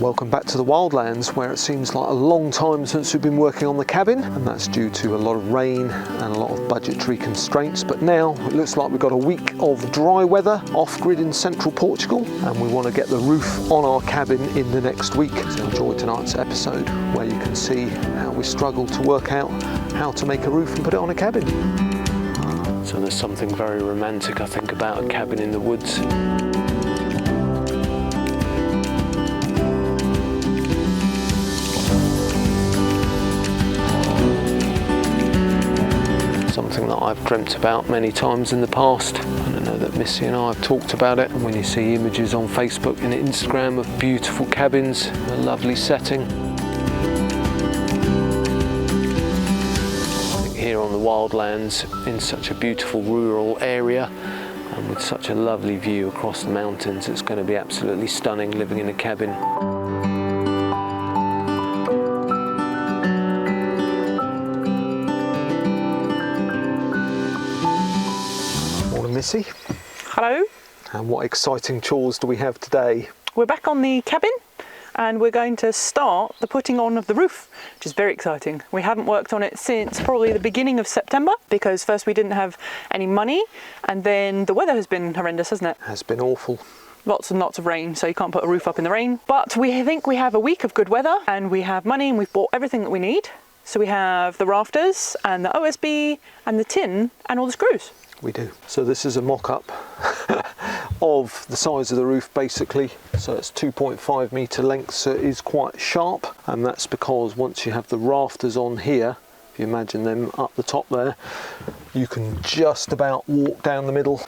Welcome back to the wildlands, where it seems like a long time since we've been working on the cabin, and that's due to a lot of rain and a lot of budgetary constraints. But now it looks like we've got a week of dry weather off-grid in central Portugal, and we want to get the roof on our cabin in the next week. So enjoy tonight's episode, where you can see how we struggle to work out how to make a roof and put it on a cabin. So there's something very romantic, I think, about a cabin in the woods. Something that I've dreamt about many times in the past, and I know that Missy and I have talked about it. And when you see images on Facebook and Instagram of beautiful cabins, a lovely setting, I think here on the wildlands, in such a beautiful rural area, and with such a lovely view across the mountains, it's going to be absolutely stunning living in a cabin. Missy. Hello. And what exciting chores do we have today? We're back on the cabin and we're going to start the putting on of the roof, which is very exciting. We haven't worked on it since probably the beginning of September, because first we didn't have any money, and then the weather has been horrendous, hasn't it? Has been awful. Lots and lots of rain, so you can't put a roof up in the rain. But we think we have a week of good weather and we have money and we've bought everything that we need. So we have the rafters and the OSB and the tin and all the screws. We do. So this is a mock-up of the size of the roof, basically. So it's 2.5 metre length, so it is quite sharp, and that's because once you have the rafters on here, if you imagine them up the top there, you can just about walk down the middle.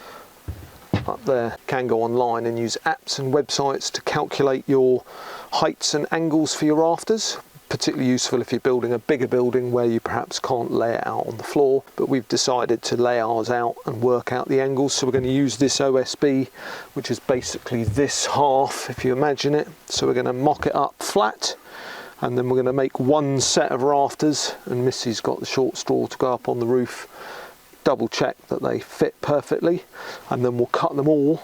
Up there, can go online and use apps and websites to calculate your heights and angles for your rafters. Particularly useful if you're building a bigger building where you perhaps can't lay it out on the floor, but we've decided to lay ours out and work out the angles. So we're going to use this OSB, which is basically this half, if you imagine it. So we're going to mock it up flat, and then we're going to make one set of rafters, and Missy's got the short straw to go up on the roof, double check that they fit perfectly, and then we'll cut them all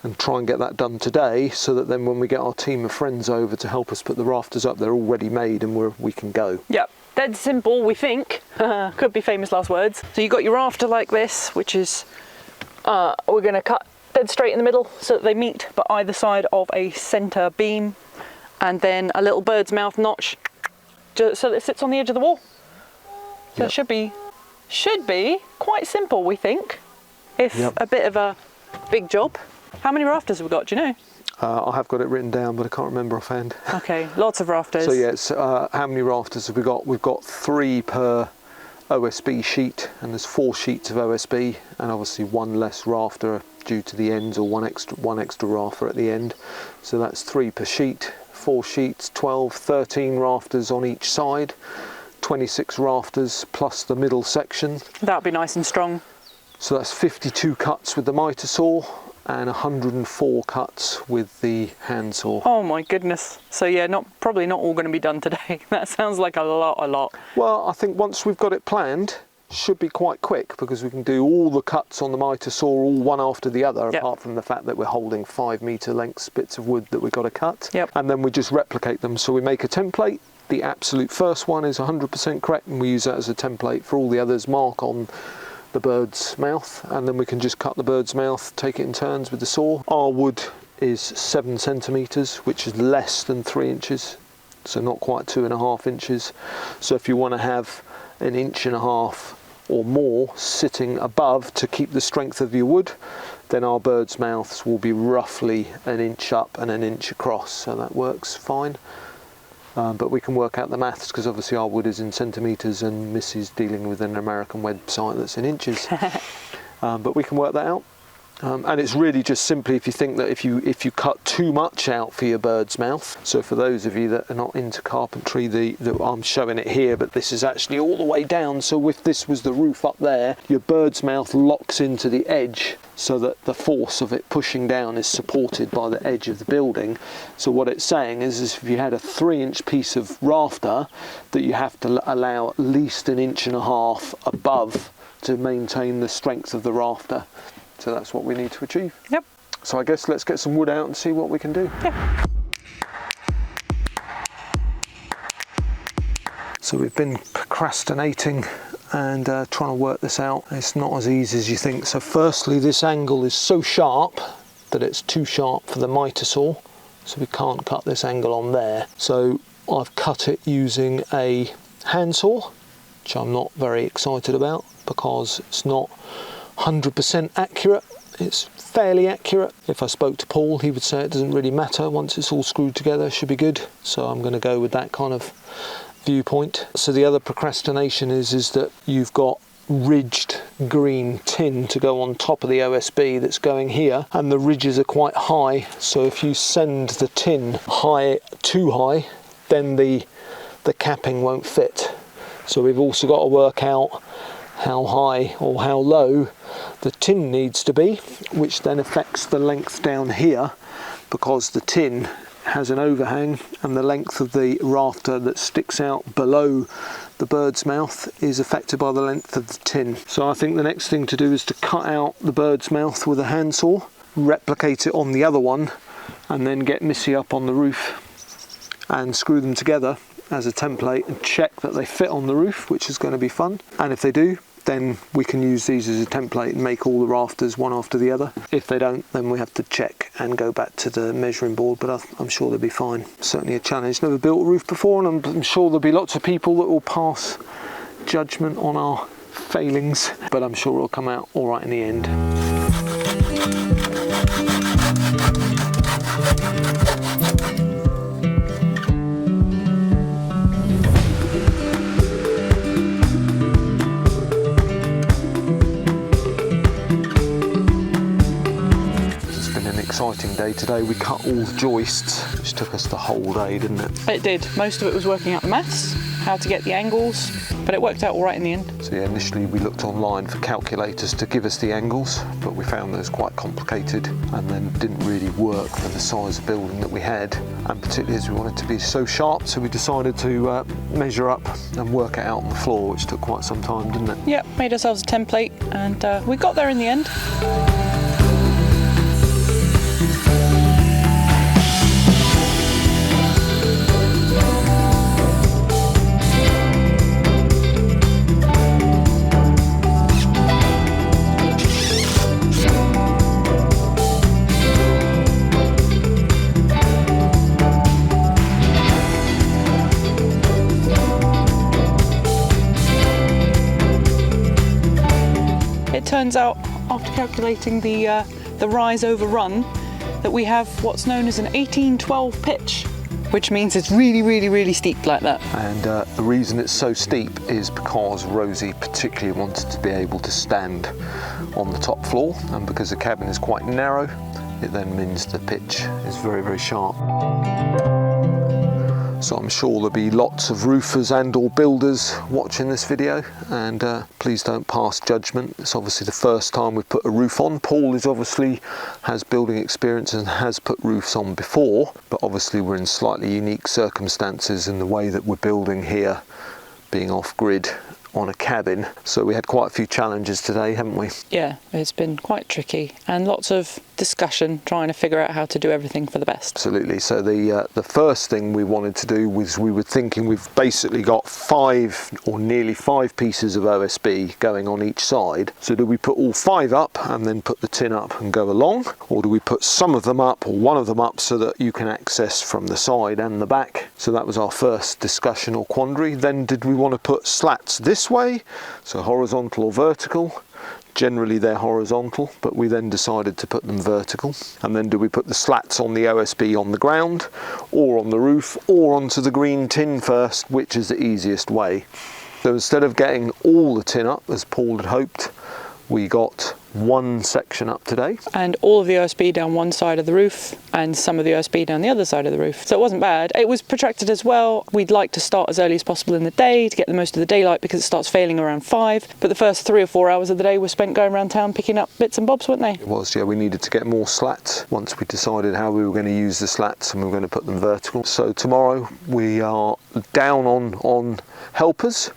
and try and get that done today, so that then when we get our team of friends over to help us put the rafters up, they're already made and we can go. Yep, dead simple, we think. Could be famous last words. So you got your rafter like this, which is, we're going to cut dead straight in the middle so that they meet but either side of a centre beam, and then a little bird's mouth notch so that it sits on the edge of the wall. So It should be quite simple, we think. It's a bit of a big job. How many rafters have we got, do you know? I have got it written down, but I can't remember offhand. Okay, lots of rafters. So yes, how many rafters have we got? We've got 3 per OSB sheet, and there's 4 sheets of OSB, and obviously one less rafter due to the ends, or one extra rafter at the end. So that's 3 per sheet, 4 sheets, 12, 13 rafters on each side, 26 rafters plus the middle section. That'd be nice and strong. So that's 52 cuts with the miter saw and 104 cuts with the hand saw. Oh my goodness. So yeah, probably not all going to be done today. That sounds like a lot. Well, I think once we've got it planned, should be quite quick, because we can do all the cuts on the miter saw all one after the other, apart from the fact that we're holding 5 metre length bits of wood that we've got to cut. And then we just replicate them. So we make a template. The absolute first one is 100% correct, and we use that as a template for all the others. Mark on the bird's mouth, and then we can just cut the bird's mouth, take it in turns with the saw. Our wood is 7 centimetres, which is less than 3 inches, so not quite 2.5 inches. So if you want to have 1.5 inches or more sitting above to keep the strength of your wood, then our bird's mouths will be roughly 1 inch up and 1 inch across, so that works fine. But we can work out the maths, because obviously our wood is in centimetres and Missy's dealing with an American website that's in inches. But we can work that out. And it's really just simply, if you think that if you cut too much out for your bird's mouth, so for those of you that are not into carpentry, I'm showing it here, but this is actually all the way down. So if this was the roof up there, your bird's mouth locks into the edge, so that the force of it pushing down is supported by the edge of the building. So what it's saying is if you had a 3-inch piece of rafter, that you have to allow at least 1.5 inches above to maintain the strength of the rafter. So that's what we need to achieve. Yep. So I guess let's get some wood out and see what we can do. Yeah. So we've been procrastinating and trying to work this out. It's not as easy as you think. So firstly, this angle is so sharp that it's too sharp for the miter saw, so we can't cut this angle on there. So I've cut it using a handsaw, which I'm not very excited about because it's not 100% accurate. It's fairly accurate. If I spoke to Paul, he would say it doesn't really matter. Once it's all screwed together, it should be good. So I'm going to go with that kind of viewpoint. So the other procrastination is that you've got ridged green tin to go on top of the OSB that's going here, and the ridges are quite high. So if you send the tin too high, then the capping won't fit. So we've also got to work out how high or how low the tin needs to be, which then affects the length down here, because the tin has an overhang and the length of the rafter that sticks out below the bird's mouth is affected by the length of the tin. So I think the next thing to do is to cut out the bird's mouth with a handsaw, replicate it on the other one, and then get Missy up on the roof and screw them together as a template and check that they fit on the roof, which is going to be fun. And if they do, then we can use these as a template and make all the rafters one after the other. If they don't, then we have to check and go back to the measuring board, but I'm sure they'll be fine. Certainly a challenge. Never built a roof before, and I'm sure there'll be lots of people that will pass judgment on our failings, but I'm sure it'll come out all right in the end. Exciting day today. We cut all the joists, which took us the whole day, didn't it? It did. Most of it was working out the maths, how to get the angles, but it worked out all right in the end. So yeah, initially we looked online for calculators to give us the angles, but we found those quite complicated and then didn't really work for the size of building that we had, and particularly as we wanted to be so sharp, so we decided to measure up and work it out on the floor, which took quite some time, didn't it? Yeah, made ourselves a template, and we got there in the end. It turns out, after calculating the rise over run, that we have what's known as an 1812 pitch, which means it's really, really, really steep like that. And the reason it's so steep is because Rosie particularly wanted to be able to stand on the top floor, and because the cabin is quite narrow, it then means the pitch is very, very sharp. So I'm sure there'll be lots of roofers and or builders watching this video, and please don't pass judgment. It's obviously the first time we've put a roof on. Paul has building experience and has put roofs on before, but obviously we're in slightly unique circumstances in the way that we're building here, being off grid on a cabin. So we had quite a few challenges today, haven't we? Yeah, it's been quite tricky and lots of discussion trying to figure out how to do everything for the best. Absolutely. So the first thing we wanted to do was, we were thinking we've basically got 5 or nearly 5 pieces of OSB going on each side. So do we put all 5 up and then put the tin up and go along, or do we put some of them up or one of them up so that you can access from the side and the back? So that was our first discussion or quandary. Then did we want to put slats this way, so horizontal or vertical? Generally they're horizontal, but we then decided to put them vertical. And then do we put the slats on the OSB on the ground, or on the roof, or onto the green tin first, which is the easiest way? So instead of getting all the tin up as Paul had hoped, we got one section up today. And all of the OSB down one side of the roof and some of the OSB down the other side of the roof. So it wasn't bad. It was protracted as well. We'd like to start as early as possible in the day to get the most of the daylight, because it starts failing around 5. But the first 3 or 4 hours of the day were spent going around town picking up bits and bobs, weren't they? It was, yeah. We needed to get more slats once we decided how we were going to use the slats, and we were going to put them vertical. So tomorrow we are down on helpers.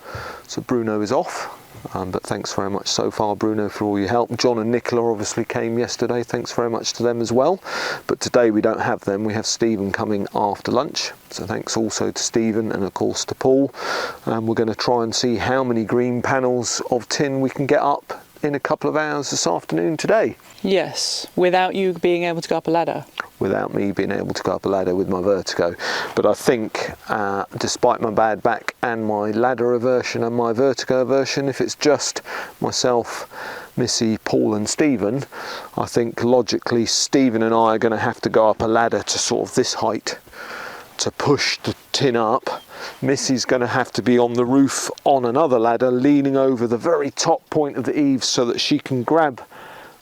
So Bruno is off. But thanks very much so far, Bruno, for all your help. John and Nicola obviously came yesterday. Thanks very much to them as well. But today we don't have them. We have Stephen coming after lunch. So thanks also to Stephen and of course to Paul. We're going to try and see how many green panels of tin we can get up in a couple of hours this afternoon today. Yes, without you being able to go up a ladder. Without me being able to go up a ladder with my vertigo. But I think, despite my bad back and my ladder aversion and my vertigo aversion, if it's just myself, Missy, Paul and Stephen, I think logically Stephen and I are going to have to go up a ladder to sort of this height to push the tin up. Missy's going to have to be on the roof on another ladder, leaning over the very top point of the eaves so that she can grab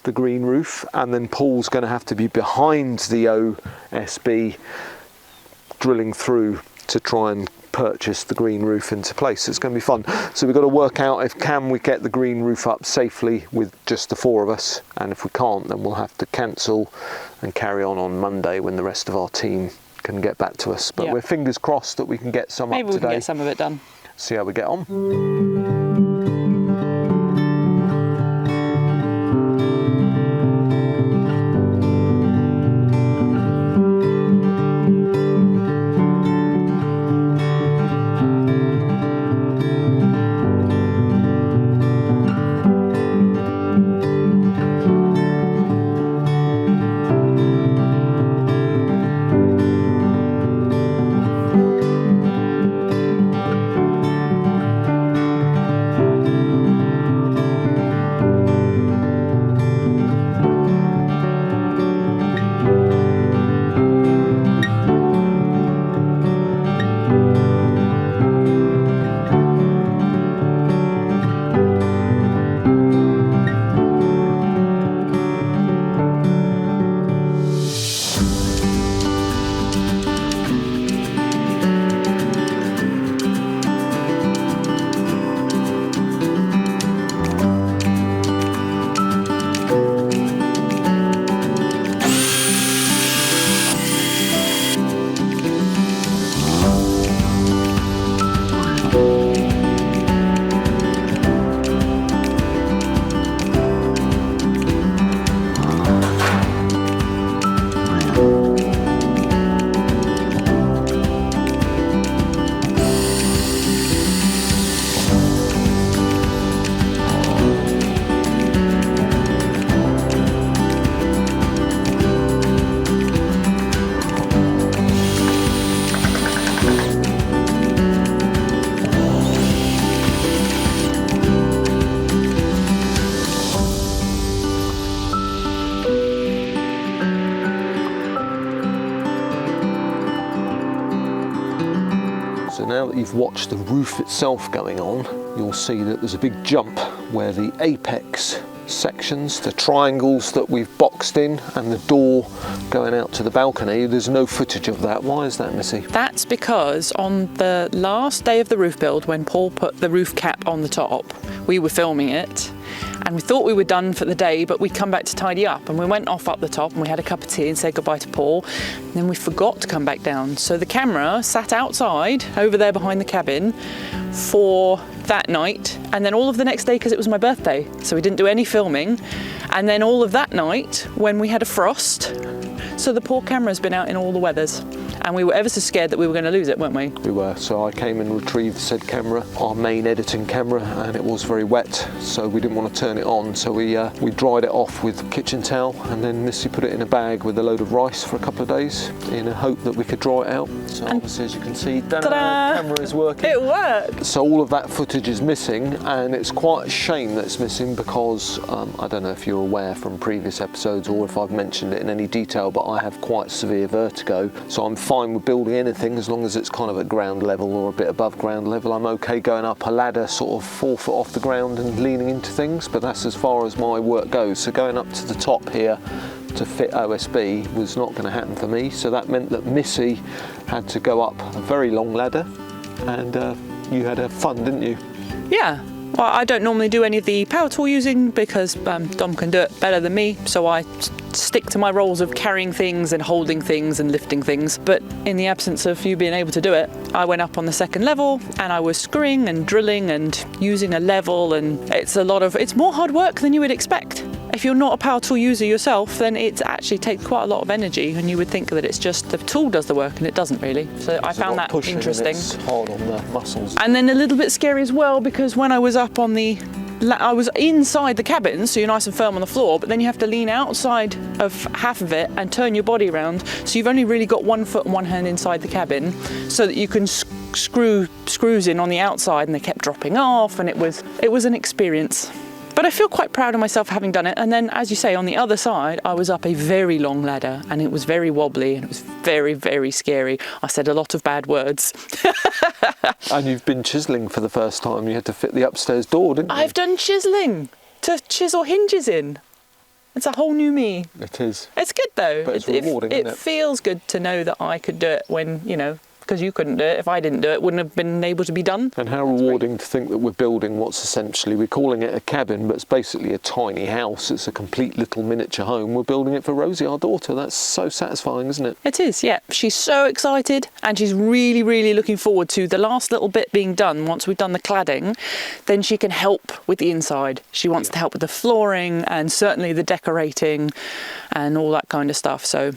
the green roof, and then Paul's going to have to be behind the OSB drilling through to try and purchase the green roof into place. It's going to be fun. So we've got to work out if we get the green roof up safely with just the four of us, and if we can't, then we'll have to cancel and carry on Monday when the rest of our team can get back to us. But we're fingers crossed that we can get some up today. Maybe we can get some of it done. See how we get on. So now that you've watched the roof itself going on, you'll see that there's a big jump where the apex sections, the triangles that we've boxed in, and the door going out to the balcony, there's no footage of that. Why is that, Missy? That's because on the last day of the roof build, when Paul put the roof cap on the top, we were filming it and we thought we were done for the day, but we'd come back to tidy up, and we went off up the top and we had a cup of tea and said goodbye to Paul, and then we forgot to come back down. So the camera sat outside over there behind the cabin for that night, and then all of the next day because it was my birthday, so we didn't do any filming, and then all of that night when we had a frost. So the poor camera's been out in all the weathers, and we were ever so scared that we were going to lose it, weren't we? We were. So I came and retrieved said camera, our main editing camera, and it was very wet, so we didn't want to turn it on. So we dried it off with kitchen towel, and then Missy put it in a bag with a load of rice for a couple of days in a hope that we could dry it out. So obviously, as you can see, the camera is working. It worked! So all of that footage is missing, and it's quite a shame that it's missing because I don't know if you're aware from previous episodes or if I've mentioned it in any detail, but I have quite severe vertigo, so I'm fine with building anything as long as it's kind of at ground level or a bit above ground level. I'm okay going up a ladder sort of 4 foot off the ground and leaning into things, but that's as far as my work goes. So going up to the top here to fit OSB was not going to happen for me, so that meant that Missy had to go up a very long ladder, and you had fun, didn't you? Yeah, Well, I don't normally do any of the power tool using because Dom can do it better than me, so I stick to my roles of carrying things and holding things and lifting things. But in the absence of you being able to do it, I went up on the second level and I was screwing and drilling and using a level, and it's more hard work than you would expect. If you're not a power tool user yourself, then it actually takes quite a lot of energy, and you would think that it's just the tool does the work, and it doesn't really. So I found that interesting. It's hard on the muscles. And then a little bit scary as well, because when I was up on I was inside the cabin, so you're nice and firm on the floor, but then you have to lean outside of half of it and turn your body around. So you've only really got 1 foot and 1 hand inside the cabin, so that you can screw screws in on the outside, and they kept dropping off, and it was an experience. But I feel quite proud of myself for having done it. And then, as you say, on the other side, I was up a very long ladder, and it was very wobbly, and it was very, very scary. I said a lot of bad words. And you've been chiselling for the first time. You had to fit the upstairs door, didn't you? I've done chiselling to chisel hinges in. It's a whole new me. It is. It's good though. But it's rewarding, isn't it? It feels good to know that I could do it when, because you couldn't do it. If I didn't do it, it wouldn't have been able to be done. And how rewarding to think that we're building what's essentially, we're calling it a cabin, but it's basically a tiny house. It's a complete little miniature home. We're building it for Rosie, our daughter. That's so satisfying, isn't it? It is, yeah. She's so excited, and she's really, really looking forward to the last little bit being done. Once we've done the cladding, then she can help with the inside. She wants to help with the flooring and certainly the decorating and all that kind of stuff. So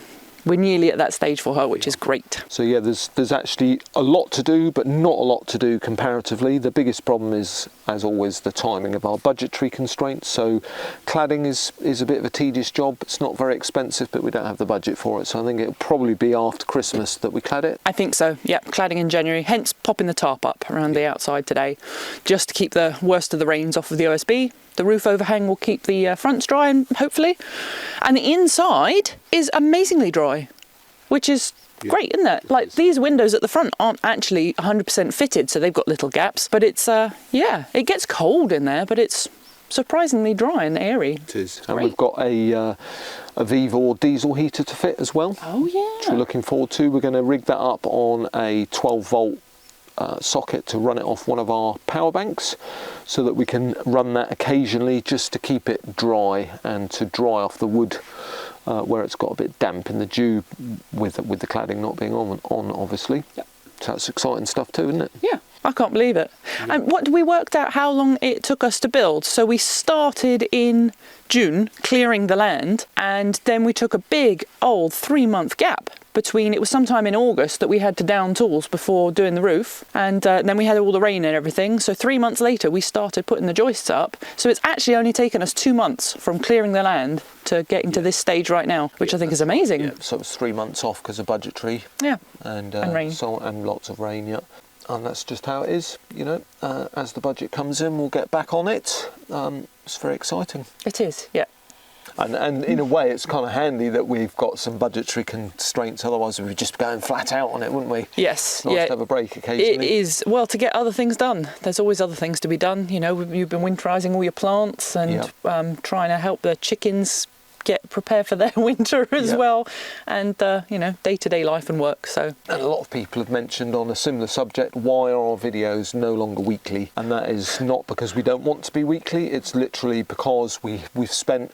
we're nearly at that stage for her, which is great. So yeah, there's actually a lot to do, but not a lot to do comparatively. The biggest problem is, as always, the timing of our budgetary constraints. So cladding is a bit of a tedious job. It's not very expensive, but we don't have the budget for it. So I think it'll probably be after Christmas that we clad it. I think so, yeah, cladding in January, hence popping the tarp up around the outside today, just to keep the worst of the rains off of the OSB. The roof overhang will keep the fronts dry, and hopefully. And the inside is amazingly dry, which is great, isn't it? Like, these windows at the front aren't actually 100% fitted, so they've got little gaps. But it's, it gets cold in there, but it's surprisingly dry and airy. It is. And we've got a Vivor diesel heater to fit as well. Oh, yeah. Which we're looking forward to. We're going to rig that up on a 12-volt socket to run it off one of our power banks, so that we can run that occasionally just to keep it dry and to dry off the wood where it's got a bit damp in the dew, with the cladding not being on obviously. Yep. So that's exciting stuff too, isn't it? Yeah, I can't believe it. Yeah. And we worked out how long it took us to build. So we started in June clearing the land, and then we took a big old 3-month gap between. It was sometime in August that we had to down tools before doing the roof, and then we had all the rain and everything. So 3 months later we started putting the joists up. So it's actually only taken us 2 months from clearing the land to getting to this stage right now, which I think is amazing. Yeah, so it's 3 months off because of budgetary. Yeah. And rain. And lots of rain, yeah. And that's just how it is, as the budget comes in, we'll get back on it. It's very exciting. It is, yeah. And in a way, it's kind of handy that we've got some budgetary constraints. Otherwise, we'd just be going flat out on it, wouldn't we? Yes. It's nice to have a break occasionally. It is. Well, to get other things done. There's always other things to be done. You've been winterising all your plants and trying to help the chickens get prepared for their winter as well, and day-to-day life and work. So, and a lot of people have mentioned on a similar subject, why are our videos no longer weekly? And that is not because we don't want to be weekly. It's literally because we've spent,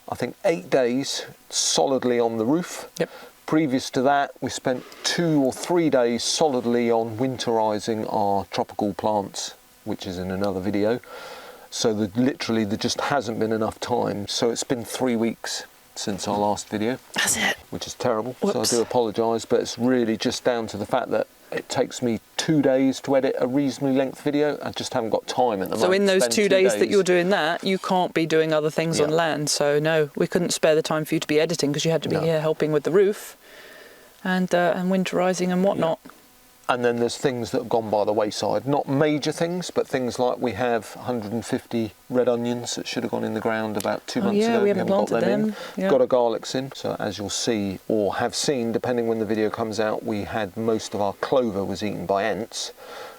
I think, 8 days solidly on the roof. Yep. Previous to that, we spent 2 or 3 days solidly on winterising our tropical plants, which is in another video. So literally there just hasn't been enough time. So it's been 3 weeks since our last video. That's it. Which is terrible. Whoops. So I do apologise, but it's really just down to the fact that it takes me 2 days to edit a reasonably length video. I just haven't got time at the moment. So in those 2 days that you're doing that, you can't be doing other things on land. So no, we couldn't spare the time for you to be editing, because you had to be here helping with the roof and winterising and whatnot. Yeah. And then there's things that have gone by the wayside. Not major things, but things like we have 150 red onions that should have gone in the ground about 2 months ago. We haven't got planted them in. Yeah. Got our garlics in. So as you'll see, or have seen, depending when the video comes out, we had most of our clover was eaten by ants.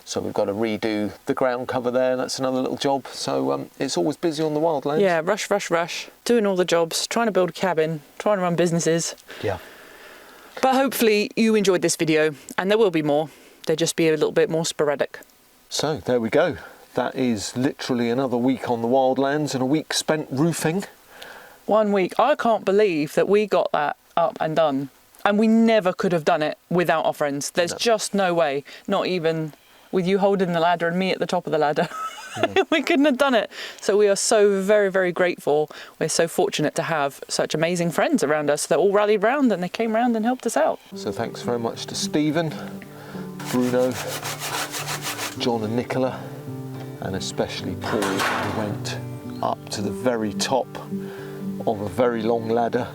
So we've got to redo the ground cover there. That's another little job. So it's always busy on the wildlands. Yeah, rush. Doing all the jobs, trying to build a cabin, trying to run businesses. Yeah. But hopefully you enjoyed this video, and there will be more. They'll just be a little bit more sporadic. So there we go. That is literally another week on the wildlands and a week spent roofing. 1 week. I can't believe that we got that up and done. And we never could have done it without our friends. There's just no way. Not even with you holding the ladder and me at the top of the ladder. We couldn't have done it. So we are so very, very grateful. We're so fortunate to have such amazing friends around us that all rallied round and they came round and helped us out. So thanks very much to Stephen, Bruno, John and Nicola, and especially Paul, who went up to the very top of a very long ladder.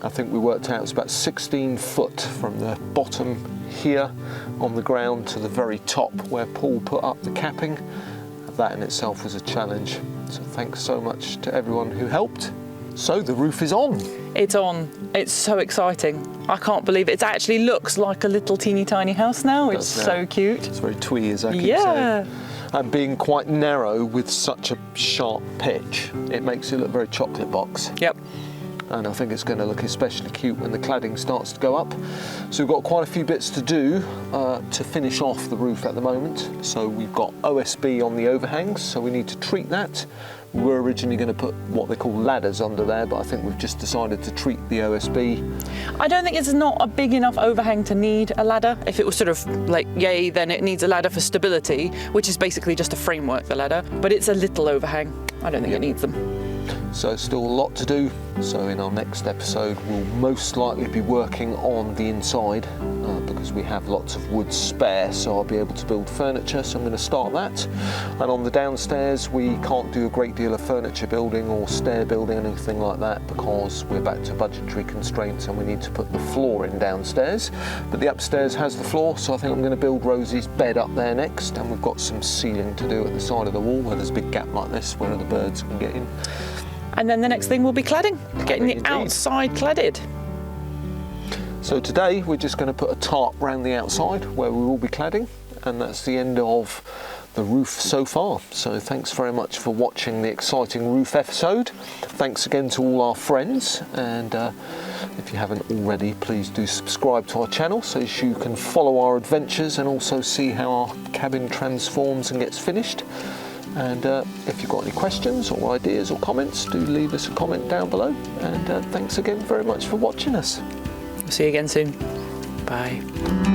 I think we worked out it was about 16 foot from the bottom here on the ground to the very top where Paul put up the capping. That in itself was a challenge. So thanks so much to everyone who helped. So the roof is on. It's on. It's so exciting. I can't believe it. It actually looks like a little teeny tiny house now. It's so cute. It's very twee, as I keep saying. And being quite narrow with such a sharp pitch, it makes it look very chocolate box. Yep. And I think it's going to look especially cute when the cladding starts to go up. So we've got quite a few bits to do to finish off the roof at the moment. So we've got OSB on the overhangs, so we need to treat that. We were originally going to put what they call ladders under there, but I think we've just decided to treat the OSB. I don't think it's not a big enough overhang to need a ladder. If it was sort of like yay, then it needs a ladder for stability, which is basically just a framework, the ladder. But it's a little overhang. I don't think it needs them. So still a lot to do. So in our next episode, we'll most likely be working on the inside because we have lots of wood spare, so I'll be able to build furniture. So I'm going to start that. And on the downstairs, we can't do a great deal of furniture building or stair building, anything like that, because we're back to budgetary constraints and we need to put the floor in downstairs. But the upstairs has the floor, so I think I'm going to build Rosie's bed up there next. And we've got some ceiling to do at the side of the wall where there's a big gap like this where the birds can get in. And then the next thing will be cladding, getting the outside cladded. So today we're just going to put a tarp around the outside where we will be cladding, and that's the end of the roof so far. So thanks very much for watching the exciting roof episode. Thanks again to all our friends, and if you haven't already, please do subscribe to our channel so you can follow our adventures and also see how our cabin transforms and gets finished. And if you've got any questions or ideas or comments, do leave us a comment down below. And thanks again very much for watching us. We'll see you again soon. Bye.